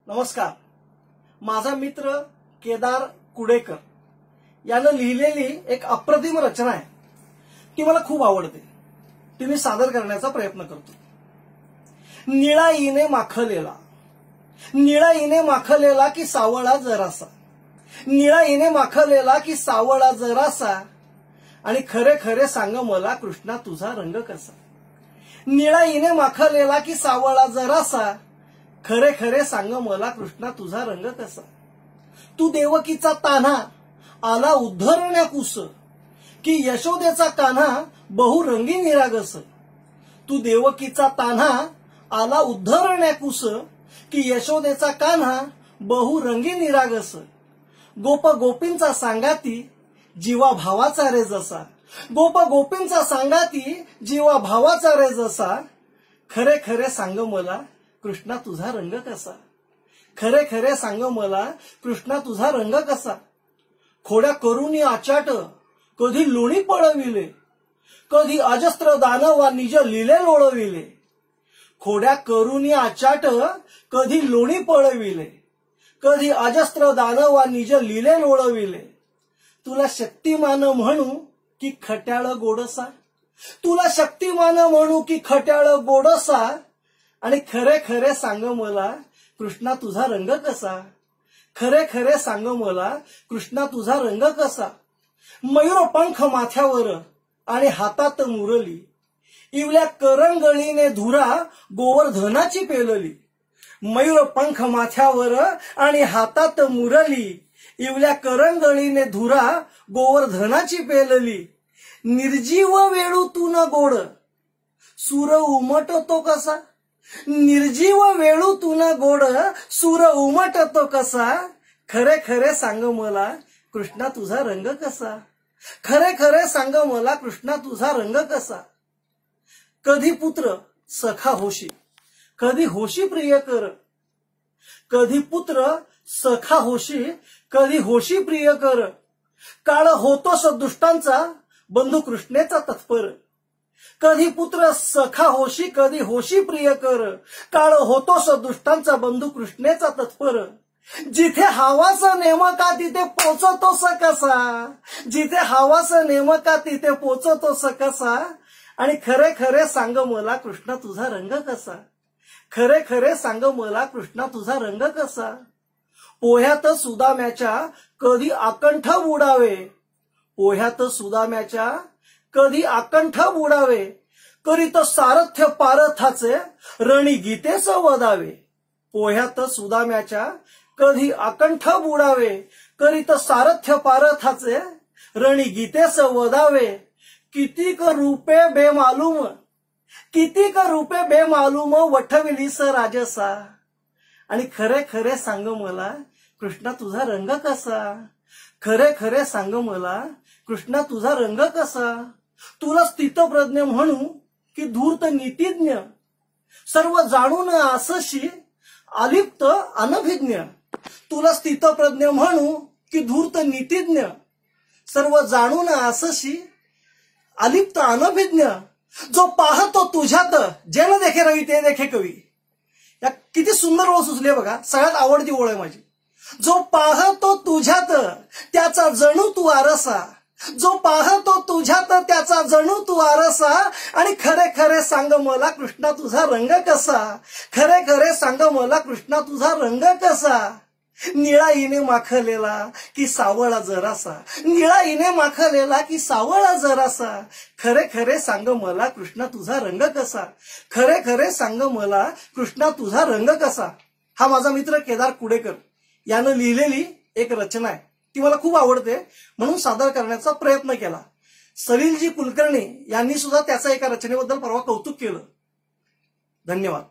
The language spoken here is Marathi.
नमस्कार। माझा मित्र केदार कुडेकर यानं लिहिलेली एक अप्रतिम रचना आहे, ती मला खूप आवडते। ती मी सादर करण्याचा प्रयत्न करतो। निळा ईने माखलेला, निळा ईने माखलेला की सावळा जरासा, निळा ईने माखलेला की सावळा जरासा, आणि खरे खरे सांग मला कृष्णा तुझा रंग कसा। निळा ईने माखलेला की सावळा जरासा, खरे खरे सांग मला कृष्णा तुझा रंग कसा। तू देवकीचा तान्हा आला उद्धरण्या कुस, की यशोदेचा कान्हा बहुरंगी निरागस। तू देवकीचा तान्हा आला उद्धरण्या कुस, की यशोदेचा कान्हा बहुरंगी निरागस। गोप गोपींचा सांगाती जीवा भावाचा रे जसा, गोप गोपींचा सांगाती जीवा भावाचा रे जसा, खरे खरे सांग मला कृष्णा तुझा रंग कसा। खरे खरे सांग मला कृष्णा तुझा रंग कसा। खोड्या करूनी आचाट कधी लोणी पळविले, कधी अजस्त्र दानवा निज लिले लोळविले। खोड्या करूनी आचाट कधी लोणी पळविले, कधी अजस्त्र दानवा निज लिले लोळविले। तुला शक्तिमान म्हणू की खट्याळ गोडसा, तुला शक्तिमान म्हणू की खट्याळ गोडसा, आणि खरे खरे सांग मला कृष्णा तुझा रंग कसा। खरे खरे सांग मला कृष्णा तुझा रंग कसा। मयूर पंख माथ्यावर आणि हातात मुरली, इवल्या करंगळीने धुरा गोवर्धनाची पेलली। मयूर पंख माथ्यावर आणि हातात मुरली, इवल्या करंगळीने धुरा गोवर्धनाची पेलली। निर्जीव वेळूतून गोड सूर उमटतो कसा, निर्जीव वेळूतून गोड सूर उमटतो कसा। खरे खरे सांग मला कृष्णा तुझा रंग कसा। खरे खरे सांग मला कृष्णा तुझा रंग कसा। कधी पुत्र सखा होशी, कधी होशी प्रियकर, कधी पुत्र सखा होशी, कधी होशी प्रियकर। काळ होतोस दुष्टांचा बंधू कृष्णेचा तत्पर, कधी पुत्र सखा होशी, कधी होशी प्रियकर। काळ होतोस दुष्टांचा बंधू कृष्णेचा तत्पर। जिथे हवासा नेमका तिथे पोचतोस कसा, जिथे हवासा नेमका तिथे पोचतोस कसा, आणि खरे खरे सांग मला कृष्णा तुझा रंग कसा। खरे खरे सांग मला कृष्णा तुझा रंग कसा। पोह्यात सुदाम्याच्या कधी आकंठ बुडावे, पोह्यात सुदाम्याच्या कधी आकंठ बुडावे, करीत सारथ्य पारथाचे रणी गीतेस वदावे। पोह्यात सुदाम्याच्या कधी आकंठ बुडावे, करीत सारथ्य पारथाचे रणी गीतेस वदावे। कितीक रूपे बेमालूम, कितीक रूपे बेमालूम वठविलीस राजसा, आणि खरे खरे सांग मला कृष्णा तुझा रंग कसा। खरे खरे सांग मला कृष्णा तुझा रंग कसा। तुला स्थितप्रज्ञ म्हणू की धूर्त नीतिज्ञ, सर्व जाणून आसशी अलिप्त अनभिज्ञ। तुला स्थितप्रज्ञ म्हणू की धूर्त नीतिज्ञ, सर्व जाणून आसशी अलिप्त अनभिज्ञ। जो पाहतो तुझ्यात जे न देखे रवी ते देखे कवी। या किती सुंदर ओळ सुचली बघा, सगळ्यात आवडती ओळ आहे माझी। जो पाहतो तुझ्यात त्याचा जणू तू आरसा, जो पाहतो तुझ्यात त्याचा जणू तू आरसा, आणि खरे खरे सांग मला कृष्णा तुझा रंग कसा। खरे खरे सांग मला कृष्णा तुझा रंग कसा। निळा ईने माखलेला की सावळा जरासा, निळा ईने माखलेला की सावळा जरासा, खरे खरे सांग मला कृष्णा तुझा रंग कसा। खरे खरे सांग मला कृष्णा तुझा रंग कसा। हा माझा मित्र केदार कुडेकर यानं लिहिलेली एक रचना आहे, ती मला खूप आवडते म्हणून सादर करण्याचा प्रयत्न केला। सलीलजी कुलकर्णी यांनी सुद्धा त्याचा एका रचनेबद्दल परवा कौतुक केलं। धन्यवाद।